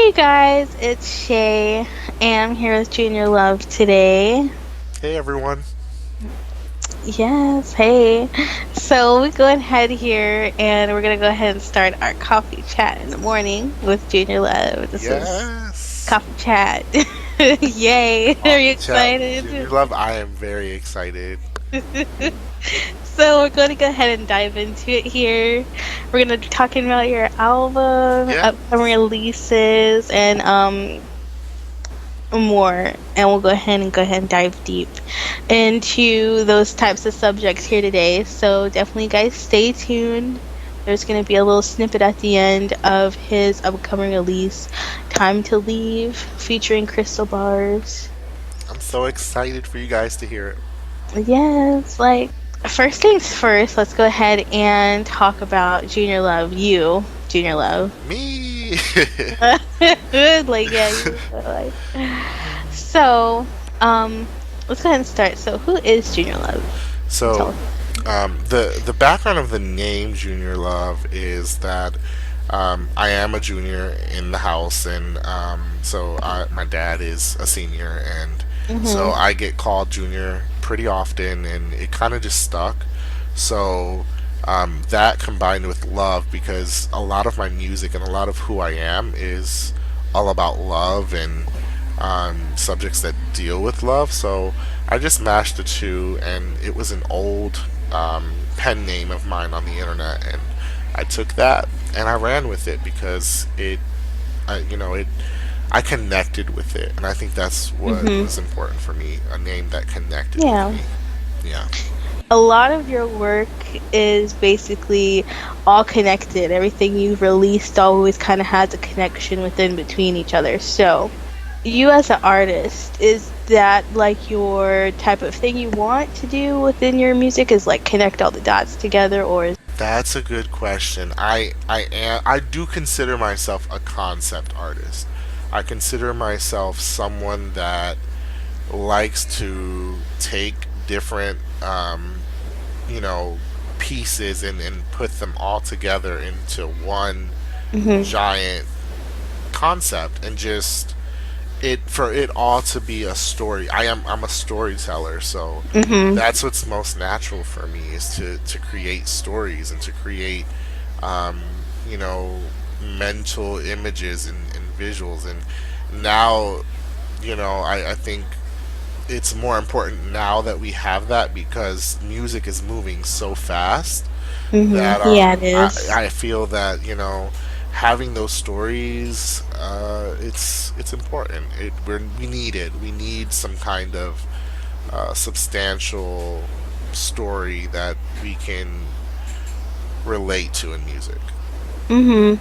Hey guys, it's Shay, and I'm here with Junior Love today. Hey everyone. Yes, hey. So we go ahead here, and we're gonna go ahead and start our coffee chat in the morning with Junior Love. This is Yes. coffee chat. Yay! Are you Coffee chat with Junior excited? Love. I am very excited. So we're going to go ahead and dive into it here. We're gonna be talking about your album, Yeah. upcoming releases, and more, and we'll go ahead and dive deep into those types of subjects here today. So definitely guys stay tuned. There's going to be a little snippet at the end of his upcoming release, Time to Leave, featuring Cristal Barzz. I'm so excited for you guys to hear it. Yes, like first things first, let's go ahead and talk about Junior Love, you Junior Love. Me. Like yeah, you like so, let's go ahead and start. So, who is Junior Love? Tell so, us. the background of the name Junior Love is that I am a junior in the house, and my dad is a senior, and so Mhm. I get called Junior pretty often, and it kind of just stuck. So that combined with love, because a lot of my music and a lot of who I am is all about love and subjects that deal with love. So I just mashed the two, and it was an old pen name of mine on the internet, and I took that and I ran with it because I connected with it, and I think that's what Mhm. was important for me, a name that connected with Yeah. me. Yeah. A lot of your work is basically all connected. Everything you've released always kind of has a connection within between each other. So, you as an artist, is that like your type of thing you want to do within your music? Is like connect all the dots together, or is That's a good question. I do consider myself a concept artist. I consider myself someone that likes to take different you know pieces and put them all together into one Mhm. giant concept, and just it for it all to be a story. I'm a storyteller, so Mhm. that's what's most natural for me, is to create stories and to create um, you know mental images and visuals. And now, I think it's more important now that we have that, because music is moving so fast Mhm. that Yeah, it is. I feel that having those stories, it's important. We need it. We need some kind of substantial story that we can relate to in music. Mhm.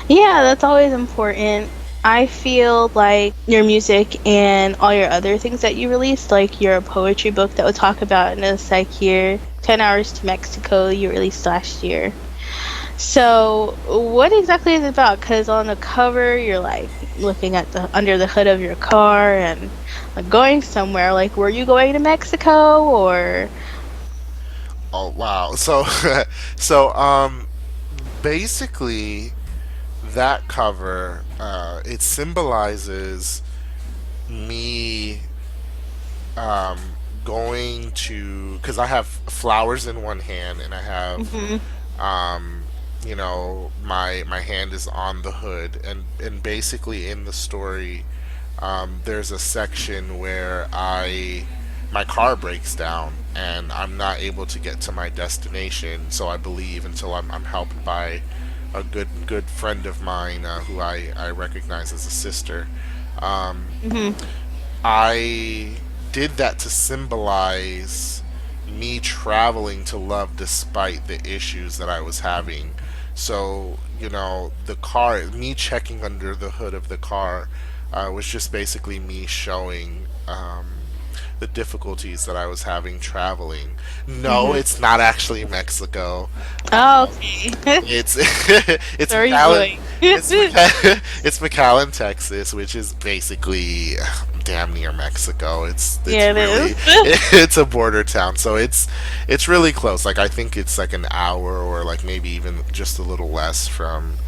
Yeah, that's always important. I feel like your music and all your other things that you released, like your poetry book that we'll talk about in a sec here, 10 Hours to Mexico, you released last year. So, what exactly is it about? Because on the cover, you're like looking at the under the hood of your car and like going somewhere. Like, were you going to Mexico or? Oh wow! So basically, that cover, it symbolizes me going to, because I have flowers in one hand, and I have Mhm. my hand is on the hood, and basically in the story, there's a section where I my car breaks down and I'm not able to get to my destination. So I believe, until I'm helped by a good friend of mine, who I recognize as a sister. Um, Mhm. I did that to symbolize me traveling to love despite the issues that I was having. So, the car, me checking under the hood of the car, was just basically me showing the difficulties that I was having traveling. No, Mhm. it's not actually Mexico. Oh, okay. It's it's Where are you McAllen. going? It's McAllen, Texas, which is basically damn near Mexico. It's Yeah, it really is. it's a border town, so it's really close. Like, I think it's like an hour, or like maybe even just a little less from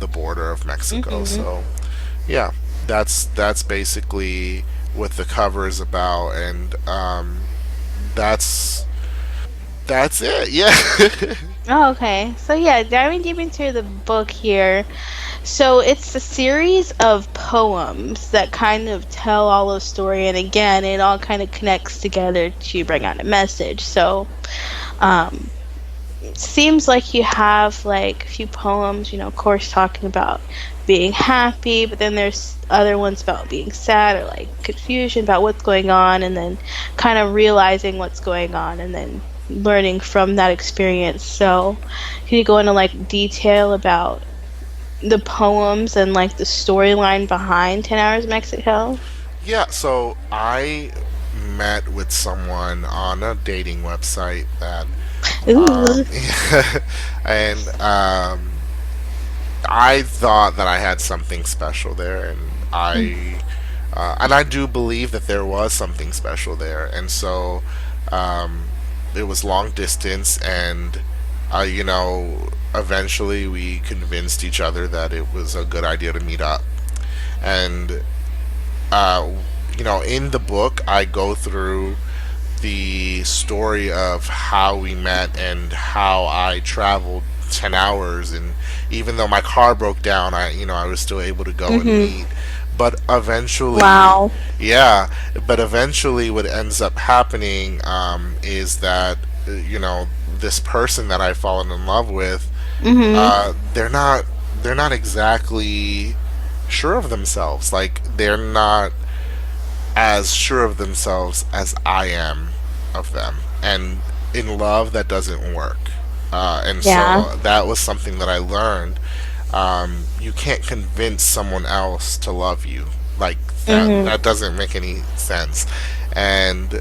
the border of Mexico. Mhm. So Yeah, that's basically what the cover is about, and that's that's it. Yeah. Oh, okay. So yeah, diving deep into the book here. So it's a series of poems that kind of tell all the story, and again, it all kind of connects together to bring out a message. So, um, seems like you have like a few poems, of course, talking about being happy, but then there's other ones about being sad or like confusion about what's going on, and then kind of realizing what's going on, and then learning from that experience. So, can you go into like detail about the poems and like the storyline behind 10 Hours Mexico? Yeah, so I met with someone on a dating website that, Ooh. and I thought that I had something special there, and I do believe that there was something special there, and so um, it was long distance, and eventually we convinced each other that it was a good idea to meet up, and uh, in the book, I go through the story of how we met and how I traveled 10 hours, and even though my car broke down, I was still able to go and Mm-hmm. meet. But eventually, Wow. yeah, but eventually what ends up happening is that this person that I've fallen in love with, Mm-hmm. they're not exactly sure of themselves. Like, they're not as sure of themselves as I am of them. And in love, that doesn't work. And Yeah. so that was something that I learned. You can't convince someone else to love you. Like, that, Mm-hmm. that doesn't make any sense. And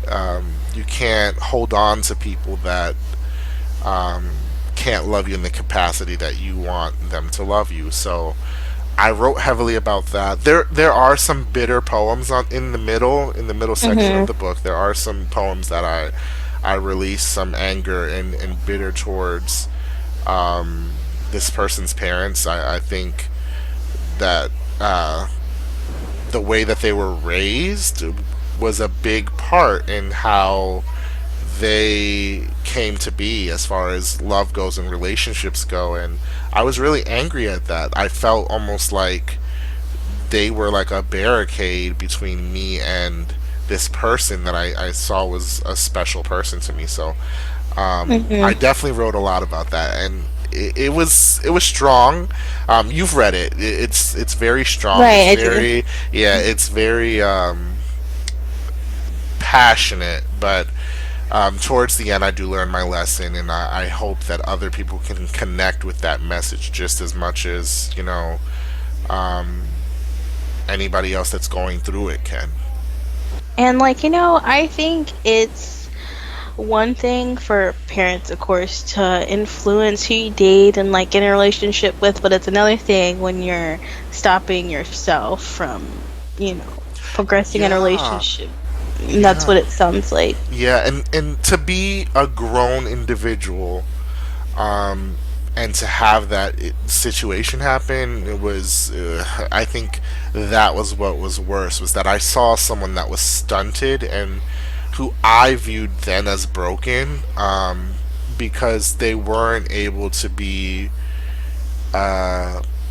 you can't hold on to people that um, can't love you in the capacity that you want them to love you. So I wrote heavily about that. There are some bitter poems in the middle section of Mm-hmm. the book. There are some poems that I release some anger and bitter towards this person's parents. I think that the way that they were raised was a big part in how they came to be as far as love goes and relationships go, and I was really angry at that. I felt almost like they were like a barricade between me and this person that I saw was a special person to me. So I Mm-hmm. definitely wrote a lot about that, and it was strong. You've read it. It's very strong. It's Right, I do. very, yeah. It's very passionate, but towards the end, I do learn my lesson, and I hope that other people can connect with that message just as much as um, anybody else that's going through it can. And like, I think it's one thing for parents, of course, to influence who you date and like get in a relationship with, but it's another thing when you're stopping yourself from, progressing in a Yeah, relationship. And that's yeah, what it sounds like. yeah, and to be a grown individual, um, and to have that situation happen, it was. I think that was what was worse, was that I saw someone that was stunted and who I viewed then as broken, because they weren't able to be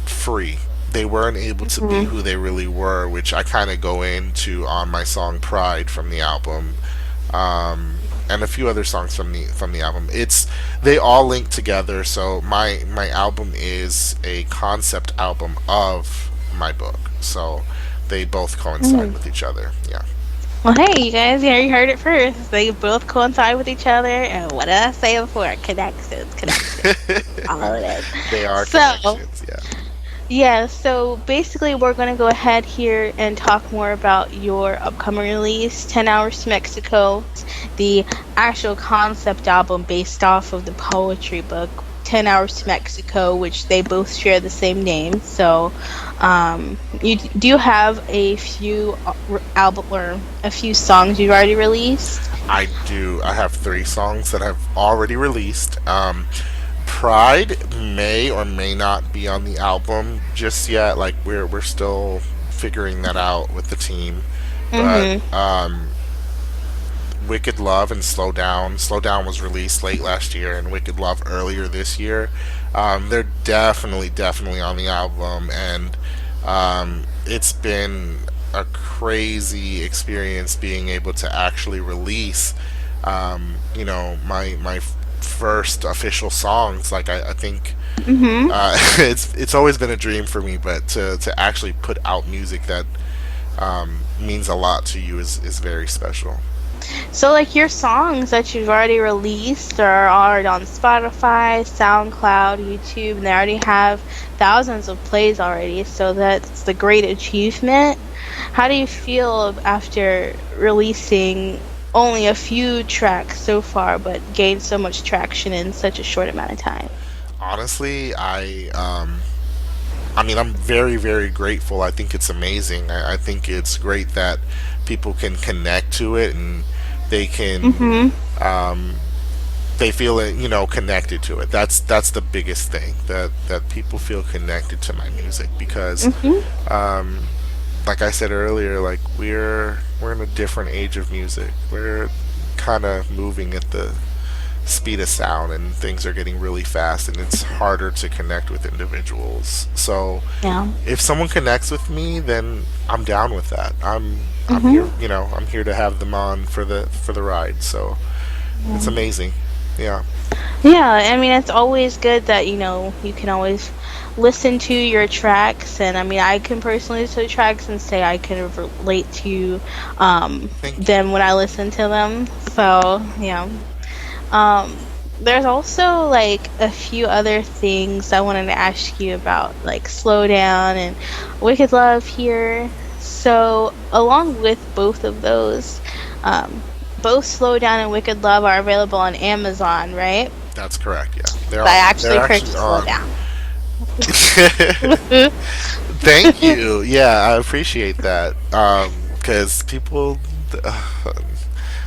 free. They weren't able to be Hmm. who they really were, which I kind of go into on my song "Pride" from the album, and a few other songs from the album. They all link together. So my album is a concept album of my book. So they both coincide Hmm. with each other. Yeah. Well, hey, you guys, yeah, you heard it first. They both coincide with each other, and what did I say before? Connections, connections. All of it. They are So, connections. Yeah. yeah, so basically, we're going to go ahead here and talk more about your upcoming release, 10 Hours to Mexico, the actual concept album based off of the poetry book, 10 Hours to Mexico, which they both share the same name. So, do you have a few album or a few songs you've already released? I do. I have 3 songs that I've already released. Pride may or may not be on the album just yet. Like, we're still figuring that out with the team. But Mhm. Wicked Love and Slow Down. Slow Down was released late last year, and Wicked Love earlier this year. They're definitely on the album, and it's been a crazy experience being able to actually release, my first official songs. Like I think Mhm. it's always been a dream for me, but to actually put out music that means a lot to you is very special. So, like, your songs that you've already released are already on Spotify, SoundCloud, YouTube, and they already have thousands of plays already. So that's the great achievement. How do you feel after releasing only a few tracks so far, but gained so much traction in such a short amount of time? Honestly, I mean, I'm very grateful. I think it's amazing. I think it's great that people can connect to it, and they can Mhm. um, they feel it, connected to it. That's the biggest thing, that people feel connected to my music, because Mhm. um, like I said earlier, like we're in a different age of music. We're kind of moving at the speed of sound, and things are getting really fast, and it's harder to connect with individuals. So Yeah. if someone connects with me, then I'm down with that. I'm here, Mhm. I'm here to have them on for the ride. So it's Yeah. amazing. Yeah. Yeah, I mean, it's always good that, you can always listen to your tracks. And I mean, I can personally listen to tracks and say I can relate to Thank you. them when I listen to them. So, yeah. There's also like a few other things I wanted to ask you about, like Slow Down and Wicked Love here. So, along with both of those, both Slow Down and Wicked Love are available on Amazon, right? That's correct. Yeah, I they're actually actually purchased Slow on. Down. Thank you. Yeah, I appreciate that. Because people,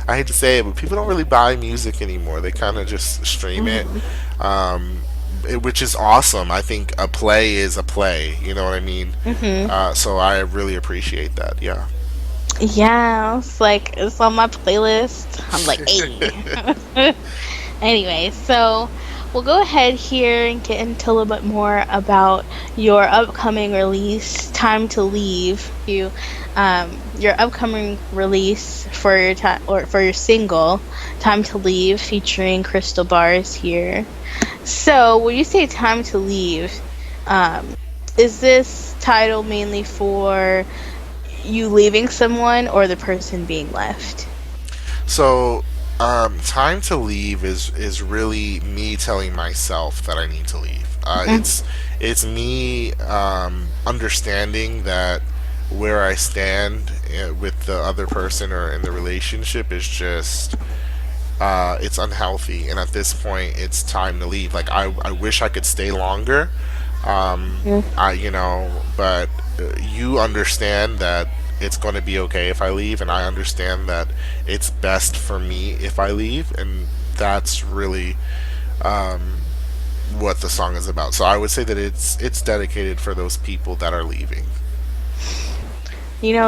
I hate to say it, but people don't really buy music anymore. They kind of just stream it, Mhm. um, which is awesome. I think a play is a play. You know what I mean? Mhm. So I really appreciate that. Yeah. Yeah, it's like it's on my playlist. I'm like, hey. Anyway, so we'll go ahead here and get into a little bit more about your upcoming release, Time to Leave. Your upcoming release for your time or for your single, Time to Leave, featuring Cristal Barzz here. So when you say Time to Leave, um, is this title mainly for you leaving someone or the person being left? So, time to leave is really me telling myself that I need to leave. It's me understanding that where I stand with the other person or in the relationship is just it's unhealthy, and at this point, it's time to leave. Like I wish I could stay longer. But you understand that it's going to be okay if I leave, and I understand that it's best for me if I leave, and that's really um, what the song is about. So I would say that it's dedicated for those people that are leaving.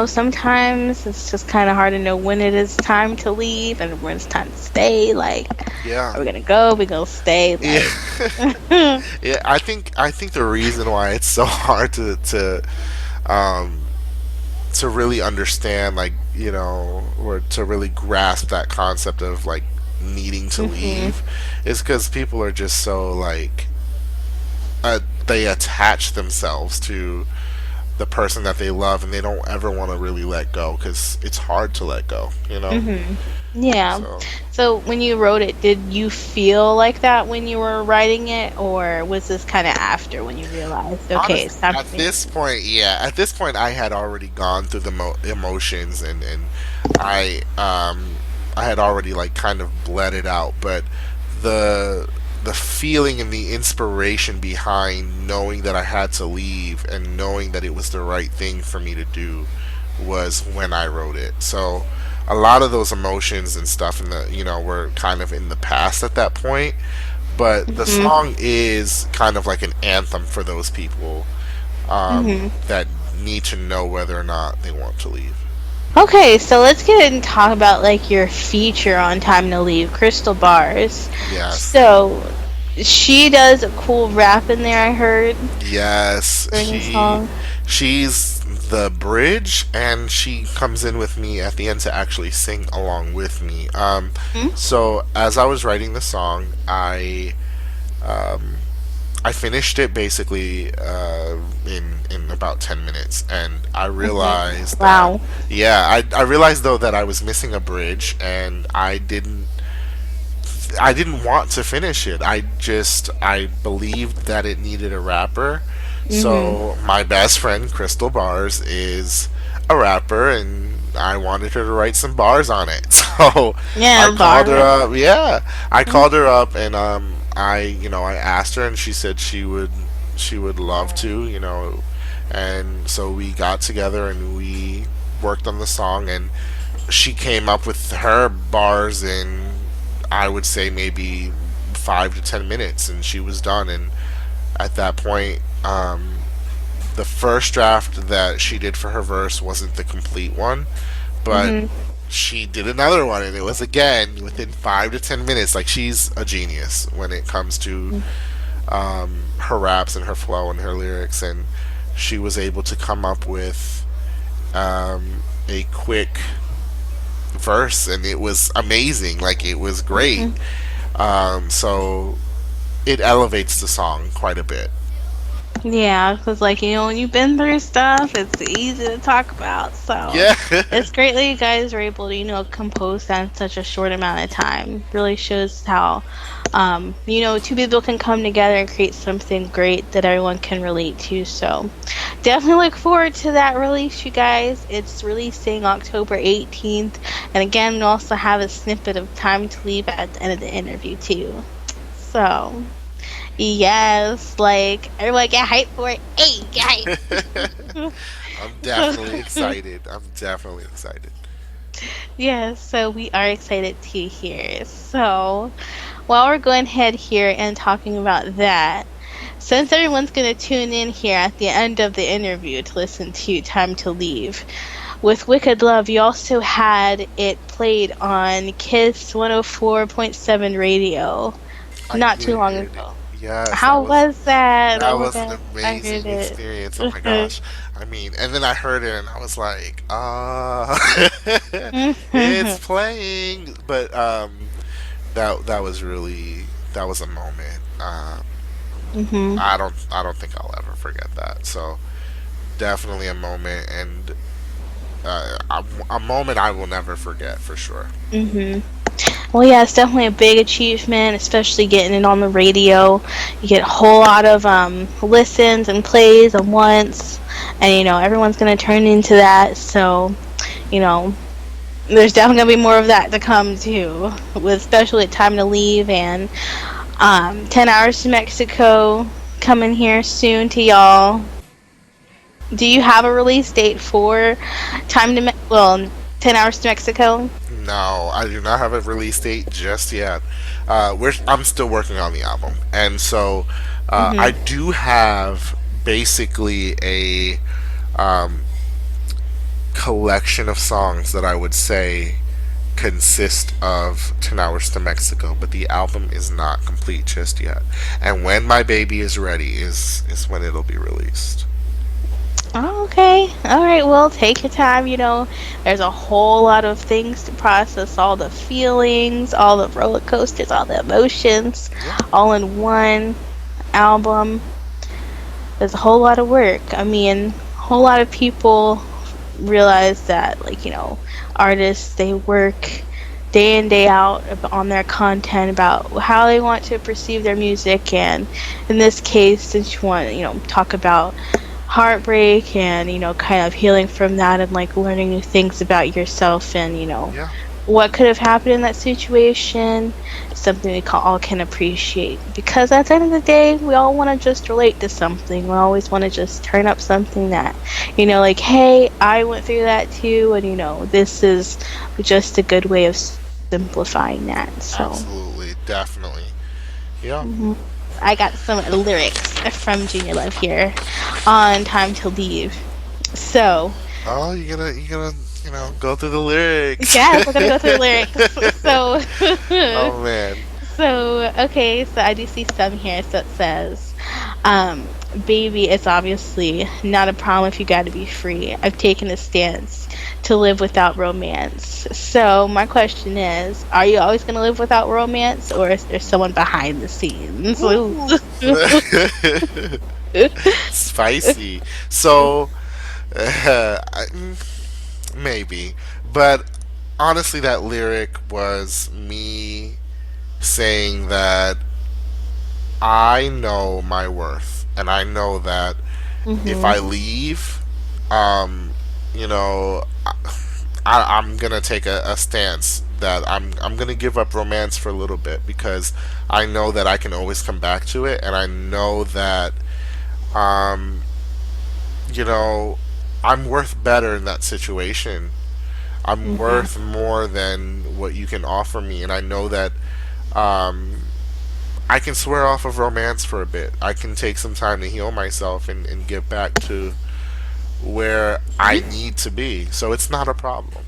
Sometimes it's just kind of hard to know when it is time to leave and when it's time to stay. Like, Yeah. are we gonna go? We gonna stay? Yeah. Like, mhm, Yeah, I think the reason why it's so hard um to really understand, like, or to really grasp that concept of like needing to leave, is because people are just so like they attach themselves to the person that they love, and they don't ever want to really let go, because it's hard to let go. mhm, yeah. So So when you wrote it, did you feel like that when you were writing it, or was this kind of after when you realized, okay, honestly, it's time at for me to this leave? point, yeah, at this point, I had already gone through the emotions, and I had already like kind of bled it out, but the the feeling and the inspiration behind knowing that I had to leave and knowing that it was the right thing for me to do was when I wrote it. So a lot of those emotions and stuff in the were kind of in the past at that point, but the Mhm, song is kind of like an anthem for those people mhm, that need to know whether or not they want to leave. Okay, so let's get in and talk about like your feature on Time to Leave, Cristal Barzz. Yes. So she does a cool rap in there, I heard, Yes, during the song. she's the bridge, and she comes in with me at the end to actually sing along with me. Hmm? So as I was writing the song, I finished it basically in about 10 minutes, and I Okay. realized that Wow. yeah, I realized though that I was missing a bridge, and I didn't want to finish it. I believed that it needed a rapper. Mhm. So my best friend Cristal Barzz is a rapper, and I wanted her to write some bars on it. So I Yeah, called her Bar. up. Yeah, I called her up, and I asked her, and she said she would love to, and so we got together and we worked on the song, and she came up with her bars in, I would say, maybe 5 to 10 minutes, and she was done. And at that point, the first draft that she did for her verse wasn't the complete one, but Mhm. she did another one, and it was again within 5 to 10 minutes. Like, she's a genius when it comes to her raps and her flow and her lyrics, and she was able to come up with a quick verse, and it was amazing. Like, it was great. Mhm. So it elevates the song quite a bit. Yeah, because like when you've been through stuff, it's easy to talk about. So Yeah. it's great that you guys were able to compose that in such a short amount of time. Really shows how two people can come together and create something great that everyone can relate to. So definitely look forward to that release, you guys. It's releasing October 18th, and again, we also have a snippet of Time to Leave at the end of the interview too. So. Yes, like everyone get hyped for it. Hey, get hyped. I'm definitely So, excited. I'm definitely excited. yes, so we are excited to hear. So, while we're going ahead here and talking about that, since everyone's going to tune in here at the end of the interview to listen to Time to Leave, with Wicked Love, you also had it played on Kiss 104.7 radio I not too long did. ago. Yes, How was that? that Oh my was an god, I heard amazing it. experience. Oh my gosh. I mean, and then I heard it, and I was like, it's playing. But that was really, that was a moment. Mhm. I don't think I'll ever forget that. So definitely a moment, and a moment I will never forget for sure. Mhm. Well, yeah, it's definitely a big achievement, especially getting it on the radio. You get a whole lot of listens and plays at once, and everyone's gonna turn into that. So you know, there's definitely gonna be more of that to come too, with especially Time to Leave and 10 hours to Mexico coming here soon to y'all. Do you have a release date for well, 10 hours to Mexico? No, I do not have a release date just yet. I'm still working on the album, and so I Mhm. do have basically a um, collection of songs that I would say consist of 10 Hours to Mexico, but the album is not complete just yet. And when my baby is ready is when it'll be released. Oh, okay. All right. Well, take your time. There's a whole lot of things to process, all the feelings, all the roller coasters, all the emotions, Yeah, all in one album. There's a whole lot of work. I mean, a whole lot of people realize that, like, artists, they work day in, day out on their content about how they want to perceive their music. And in this case, since you want to, talk about heartbreak and kind of healing from that and like learning new things about yourself and yeah, what could have happened in that situation, something all can appreciate, because at the end of the day we all want to just relate to something. We always want to just turn up something that like, hey, I went through that too, and this is just a good way of simplifying that. So absolutely, definitely. Yeah. mhm. I got some lyrics from Junior Love here on Time to Leave. So, Oh, go through the lyrics. yes, we're gonna go through the lyrics. So, Oh man. okay, so I do see some here. So it says, baby, it's obviously not a problem if you gotta be free. I've taken a stance to live without romance. So my question is, are you always gonna live without romance, or is there someone behind the scenes? Ooh. Woo. Spicy. So, maybe, but honestly, that lyric was me saying that I know my worth, and I know that if Mhm. I leave, um, you know, I'm gonna take a stance that I'm gonna give up romance for a little bit because I know that I can always come back to it, and I know that um, you know, I'm worth better in that situation. I'm Mhm. worth more than what you can offer me, and I know that um, I can swear off of romance for a bit. I can take some time to heal myself and get back to where I need to be. So it's not a problem.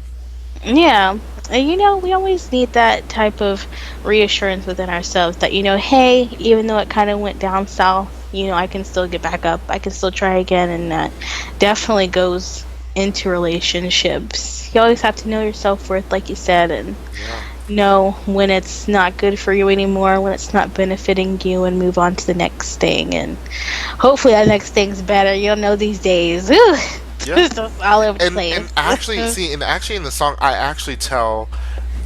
Yeah. And we always need that type of reassurance within ourselves that, hey, even though it kind of went down south, I can still get back up. I can still try again. And that definitely goes into relationships. You always have to know your self worth, like you said, and Yeah. know when it's not good for you anymore, when it's not benefiting you, and move on to the next thing. And hopefully that next thing's better. You'll know these days. Ooh, Yeah. it's just all over the And place. actually, see, and actually in the song, I actually tell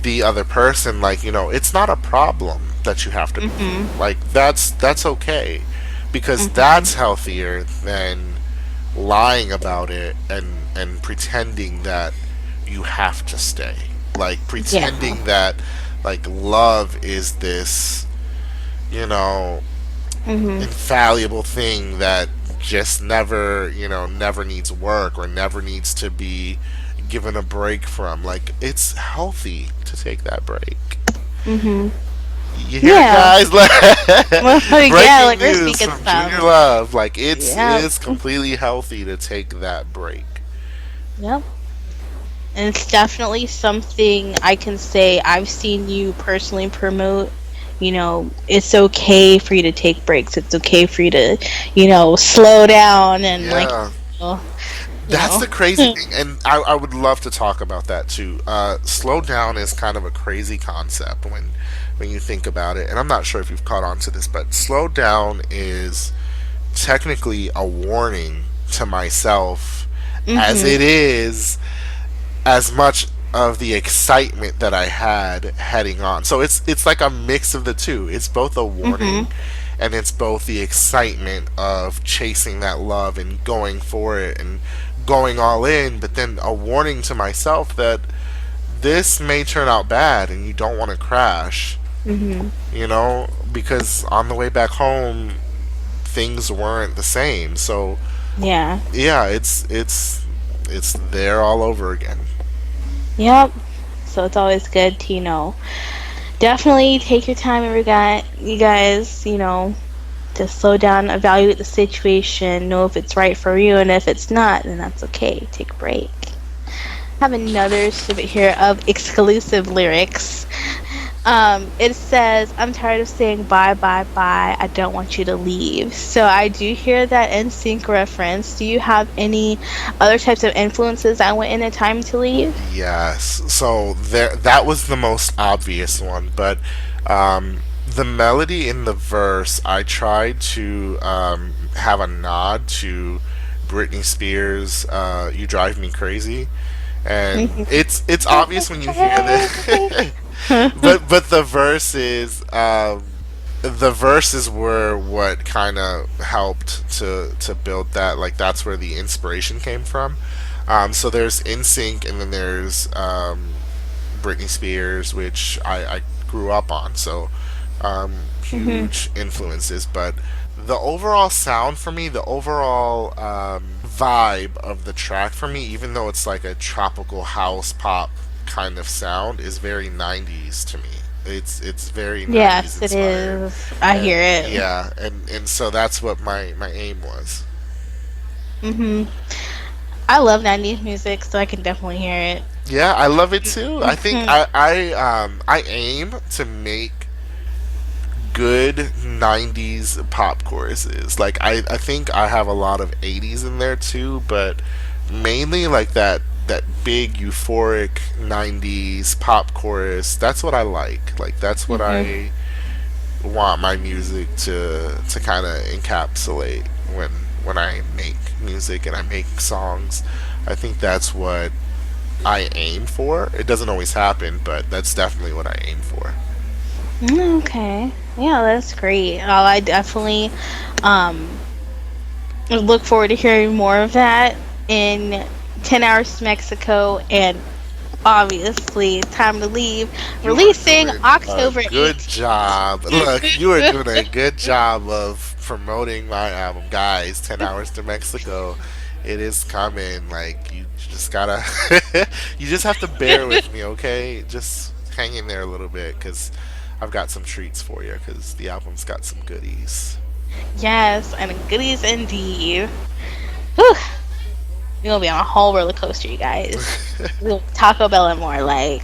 the other person, like, it's not a problem that you have to be free. Mhm. Like, that's okay, because Mhm. that's healthier than lying about it and pretending that you have to stay. Like Yeah. pretending that like love is this, you know, Mhm. infallible thing that just never needs work or never needs to be given a break from. Like it's healthy to take that break. Mhm. You hear it, Yeah. guys? Well, yeah, Breaking like we're news speaking from Junior some. Love. Like it's Yeah. is completely healthy to take that break. Yep. And it's definitely something I can say I've seen you personally promote. It's okay for you to take breaks. It's okay for you to, slow down and like, Yeah. you know, you That's know. the crazy thing, and I would love to talk about that too. Slow down is kind of a crazy concept when you think about it, and I'm not sure if you've caught on to this, but slow down is technically a warning to myself, as Mhm. it is as much of the excitement that I had heading on. So it's like a mix of the two. It's both a Mhm. warning and it's both the excitement of chasing that love and going for it and going all in, but then a warning to myself that this may turn out bad and you don't want to crash, Mhm. because on the way back home things weren't the same. So Yeah. yeah, it's there all over again. Yep. So it's always good to, definitely take your time and regard you guys, to slow down, evaluate the situation, know if it's right for you, and if it's not, then that's okay. Take a break. I have another snippet here of exclusive lyrics. It says, "I'm tired of saying bye, bye, bye. I don't want you to leave." So I do hear that NSYNC reference. Do you have any other types of influences that went in a time to leave? Yes. So that was the most obvious one, but the melody in the verse, I tried to have a nod to Britney Spears' "You Drive Me Crazy," and it's obvious when you hear the, but the verses were what kind of helped to build that. Like that's where the inspiration came from. So there's NSYNC, and then there's Britney Spears, which I grew up on. So Mhm. huge influences. But the overall sound for me, the overall vibe of the track for me, even though it's like a tropical house pop kind of sound, is very 90s to me. It's very 90s Yes, it inspired. is. I hear it. Yeah, and so that's what my aim was. Mhm. I love 90s music, so I can definitely hear Yeah, I love it too. I think it. I aim to make good 90s pop choruses. Like I think I have a lot of 80s in there too, but mainly like that big euphoric 90s pop chorus. That's what I like. Like that's what Hmm. I want my music to kind of encapsulate when I make music and I make songs. I think that's what I aim for. It doesn't always happen, but that's definitely what I aim for. Okay. Yeah, that's great. I definitely um look forward to hearing more of that in 10 Hours to Mexico and obviously Time to Leave, You are releasing doing a October good 18th. job. Look, you are doing a good job of promoting my album, guys. 10 Hours to Mexico. It is coming. Like you just gotta, you just have to bear with me, okay? Just hang in there a little bit, cause I've got some treats for you. Cause the album's got some goodies. Yes, and goodies indeed. Whew, we're gonna be on a whole roller coaster, you guys. Taco Bell and more like.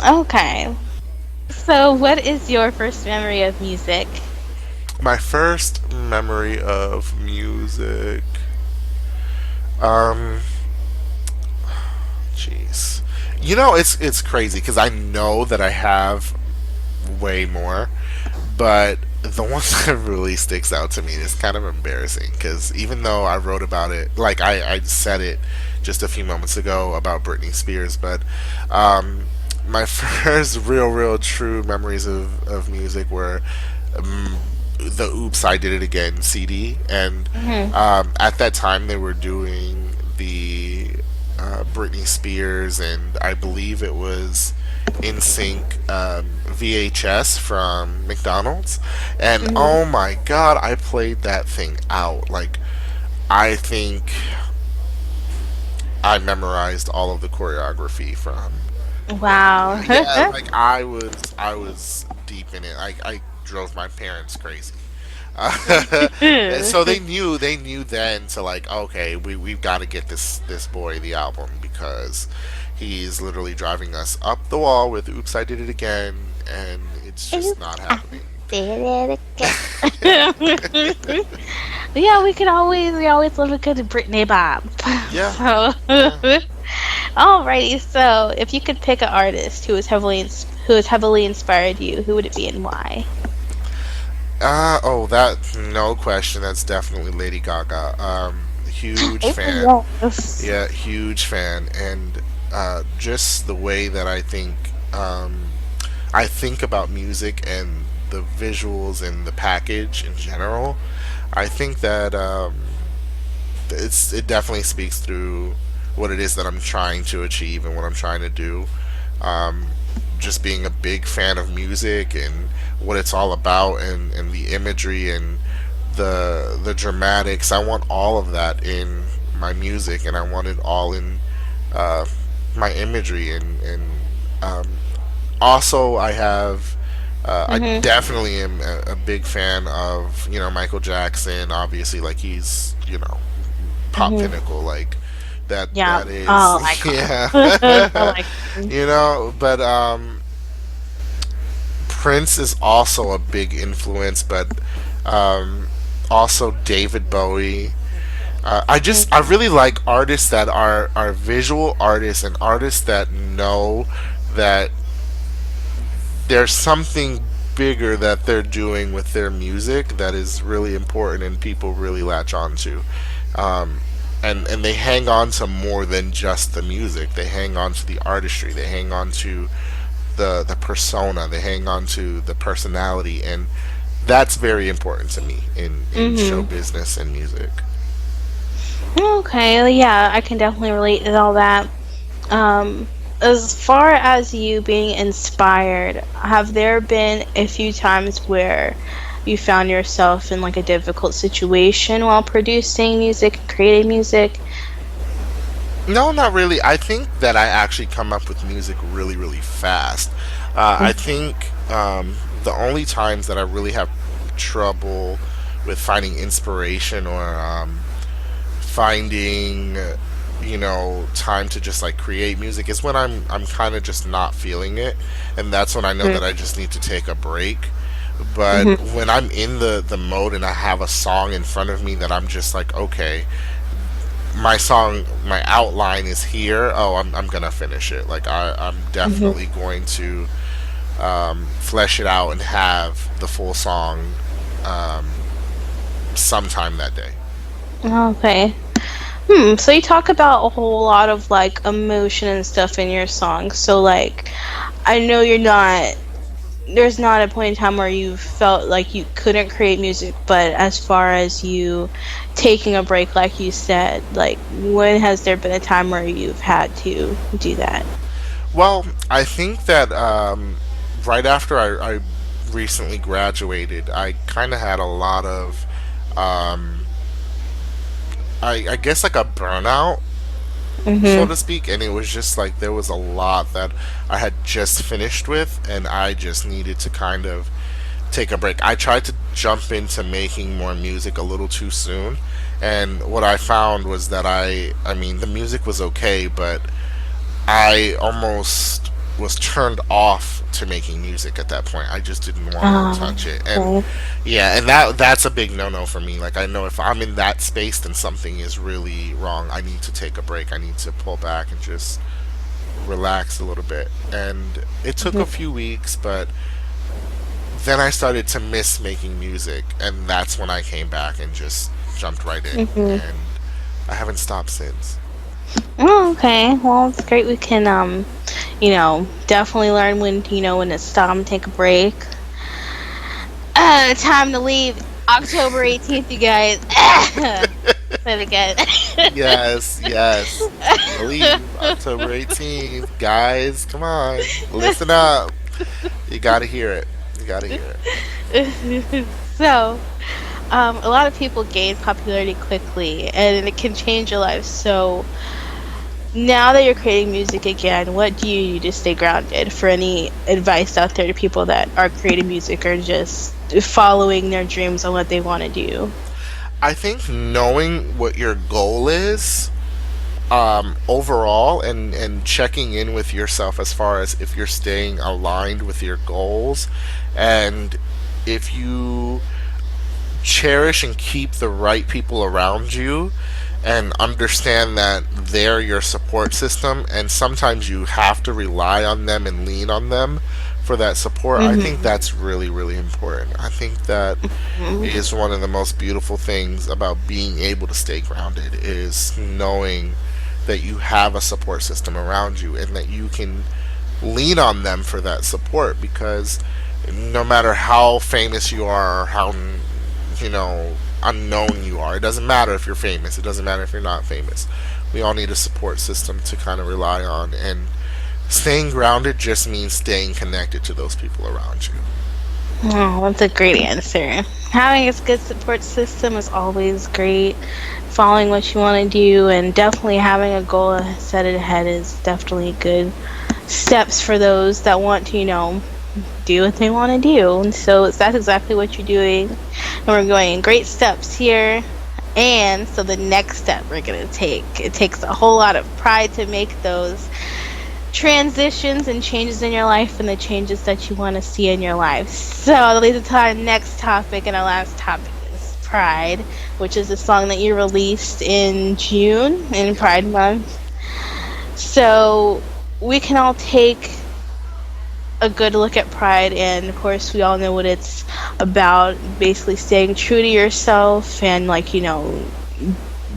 Okay. So, what is your first memory of music? My first memory of music. Um, Jeez. You know, it's crazy because I know that I have way more, but the one that really sticks out to me is kind of embarrassing because even though I wrote about it, like I said it just a few moments ago about Britney Spears, but my first real true memories of music were the Oops I Did It Again CD, and Hmm. at that time they were doing the Britney Spears, and I believe it was In Sync VHS from McDonald's, and Hmm. oh my god, I played that thing out. Like I think I memorized all of the choreography from. Wow. Yeah, like I was deep in it. I drove my parents crazy. And so they knew then to like, okay, we've got to get this boy the album because he's literally driving us up the wall with "Oops, I Did It Again," and it's just Oops, not I happening. did it again. Yeah, we always love a good Britney Bob. Yeah, So, yeah. alrighty. So, if you could pick an artist who has heavily inspired you, who would it be and why? Oh, that no question. That's definitely Lady Gaga. Huge fan. Oh, yes. Yeah, huge fan, and just the way that I think about music and the visuals and the package in general. I think that it definitely speaks through what it is that I'm trying to achieve and what I'm trying to do. Um, just being a big fan of music and what it's all about, and the imagery and the dramatics. I want all of that in my music, and I want it all in uh, my imagery, and um, also I have I Mhm. definitely am a big fan of Michael Jackson. Obviously, like he's pop Mhm. pinnacle, like Yeah. that is Oh, icon. I yeah. like. But Prince is also a big influence, but um, also David Bowie. I Mhm. really like artists that are visual artists and artists that know that there's something bigger that they're doing with their music that is really important and people really latch on to. Um, and they hang on to more than just the music. They hang on to the artistry. They hang on to the persona. They hang on to the personality, and that's very important to me in show Mhm. business and music. Okay. Yeah, I can definitely relate to all that. As far as you being inspired, have there been a few times where you found yourself in like a difficult situation while producing music and creating music? No, not really. I think that I actually come up with music really fast. I think the only times that I really have trouble with finding inspiration or finding time to just like create music is when I'm kind of just not feeling it, and that's when I know that I just need to take a break. But Mhm. when I'm in the mode and I have a song in front of me that I'm just like, okay, my song, my outline is here. Oh, I'm gonna finish it. Like I'm Mhm. definitely going to flesh it out and have the full song sometime that day. Okay. So you talk about a whole lot of like emotion and stuff in your songs. So like I know you're not there's not a point in time where you felt like you couldn't create music, but as far as you taking a break like you said, like when has there been a time where you've had to do that? Well, I think that right after I recently graduated, I kind of had a lot of, um, I guess, like a burnout, so Mhm. to speak. And it was just like there was a lot that I had just finished with, and I just needed to kind of take a break. I tried to jump into making more music a little too soon, and what I found was that I mean, the music was okay, but I almost was turned off to making music at that point. I just didn't want to touch it. And Okay. yeah, and that's a big no-no for me. Like I know if I'm in that space then something is really wrong. I need to take a break. I need to pull back and just relax a little bit. And it took a Mhm. few weeks, but then I started to miss making music, and that's when I came back and just jumped right in, Mhm. and I haven't stopped since. Oh, okay. Well, it's great we can definitely learn when when to stop and take a break. Time to leave. October 18th, you guys. Say it again. Yes, yes. Time to leave. October 18th. Guys, come on. Listen up. You gotta hear it. You gotta hear it. So, a lot of people gain popularity quickly, and it can change your life. So, now that you're creating music again, what do you do to stay grounded? For any advice out there to people that are creating music or just following their dreams on what they want to do? I think knowing what your goal is overall, and checking in with yourself as far as if you're staying aligned with your goals, and if you cherish and keep the right people around you and understand that they're your support system, and sometimes you have to rely on them and lean on them for that support. I think Mm-hmm. that's really, really important. I think that is one of the most beautiful things about being able to stay grounded is knowing that you have a support system around you and that you can lean on them for that support, because no matter how famous you are or how unknown you are, it doesn't matter if you're famous, it doesn't matter if you're not famous, we all need a support system to kind of rely on, and staying grounded just means staying connected to those people around you. Oh, that's a great answer. Having a good support system is always great. Following what you want to do and definitely having a goal set ahead is definitely good steps for those that want to, do what they want to do. And so that's exactly what you're doing. And we're going in great steps here. And so the next step we're going to take, it takes a whole lot of pride to make those transitions and changes in your life and the changes that you want to see in your life. So that leads us to our next topic, and our last topic is Pride, which is a song that you released in June in Yep. Pride Month. So we can all take a good look at Pride, and of course, we all know what it's about, basically staying true to yourself and, like,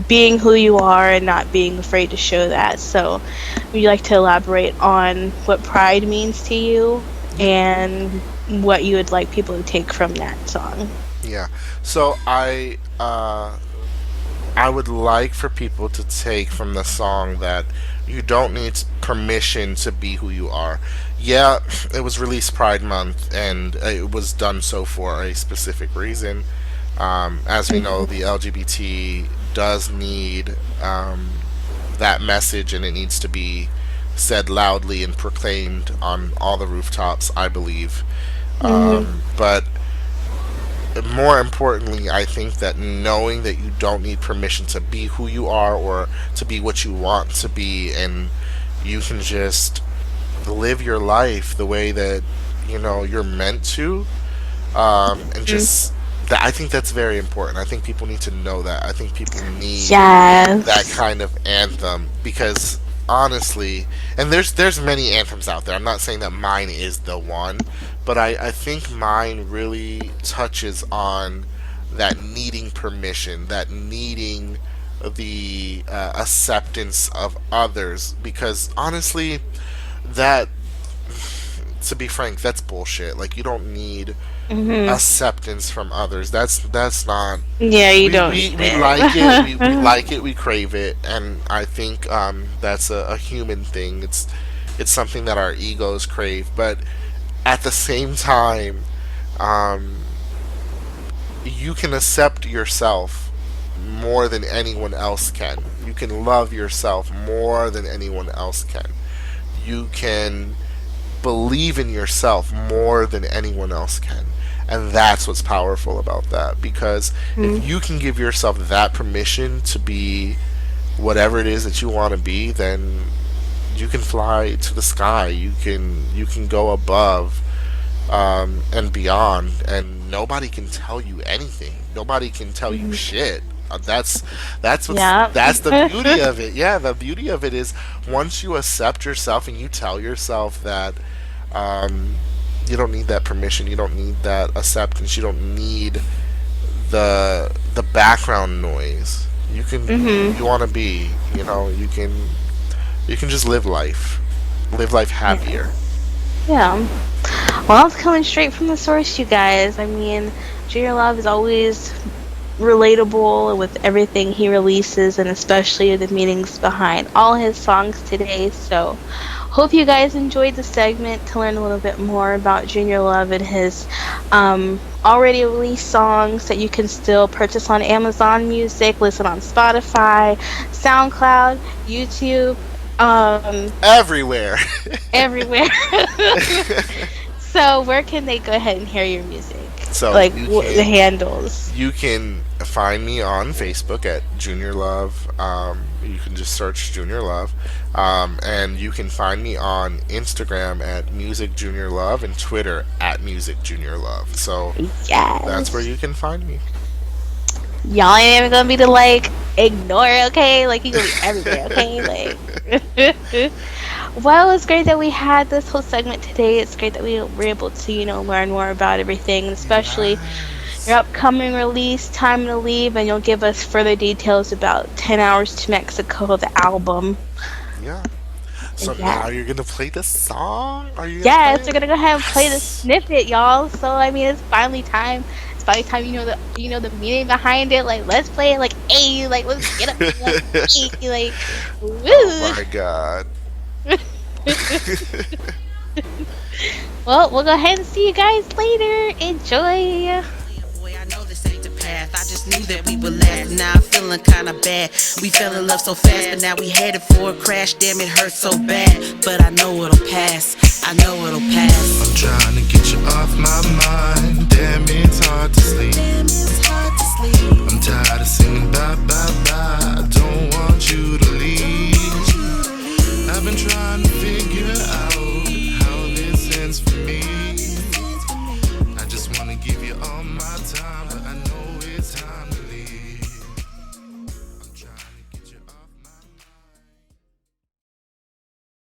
being who you are and not being afraid to show that. So, would you like to elaborate on what pride means to you Yeah. and what you would like people to take from that song? Yeah. So I would like for people to take from the song that you don't need permission to be who you are. Yeah, it was released Pride Month, and it was done so for a specific reason. As we know, Mhm. the LGBT does need that message, and it needs to be said loudly and proclaimed on all the rooftops, I believe. Mhm. But more importantly, I think that knowing that you don't need permission to be who you are or to be what you want to be, and you can just live your life the way that you're meant to, and Mm. just that. I think that's very important. I think people need to know that. I think people need that Yes. kind of anthem because honestly, and there's many anthems out there. I'm not saying that mine is the one, but I think mine really touches on that needing permission, that needing the acceptance of others. Because honestly, that to be frank, that's bullshit. Like you don't need Hmm. acceptance from others. That's not. Yeah, you We, don't we, need we like it. We it. like it. We crave it, and I think that's a human thing. It's something that our egos crave, but at the same time, um, you can accept yourself more than anyone else can. You can love yourself more than anyone else can. You can believe in yourself more than anyone else can. And that's what's powerful about that. Because if Mhm. you can give yourself that permission to be whatever it is that you want to be, then you can fly to the sky. You can go above and beyond, and nobody can tell you anything. Nobody can tell you Mhm. shit. Yeah. That's the beauty of it. Yeah, the beauty of it is once you accept yourself and you tell yourself that um, you don't need that permission, you don't need that acceptance, you don't need the background noise. You can be who Hmm. you want to be. You can just live life Yeah. happier. Yeah. Well, it's coming straight from the source, you guys. I mean, Junior Love is always relatable with everything he releases, and especially the meanings behind all his songs today. So, hope you guys enjoyed the segment to learn a little bit more about Junior Love and his already released songs that you can still purchase on Amazon Music, listen on Spotify, SoundCloud, YouTube, Everywhere. everywhere. So, where can they go ahead and hear your music? So Like the handles. you can find me on Facebook at Junior Love. You can just search Junior Love, and you can find me on Instagram at Music Junior Love and Twitter at Music Junior Love. So that's where Yes. you can find me. Y'all ain't even gonna be to like ignore, okay? Like you gonna be everywhere, okay? Like well, it's great that we had this whole segment today. It's great that we were able to, learn more about everything, and especially your Yes. upcoming release, Time to Leave, and you'll give us further details about 10 Hours to Mexico, the album. Yeah. So Yeah. now you're gonna play the song? Are you gonna play Yes, we're it? gonna go ahead and play the Yes. snippet, y'all. So I mean, it's finally time. It's finally time. You know the meaning behind it. Like, let's play it. Like, hey, like let's get up. Like, hey, like, Oh woo. my god. Well, we'll go ahead and see you guys later. Enjoy. Boy, I know this ain't the path. I just knew that we would last, and now I'm feeling kinda bad. We fell in love so fast, but now we headed for a crash. Damn, it hurts so bad, but I know it'll pass. I know it'll pass. I'm trying to get you off my mind. Damn, it's hard to sleep.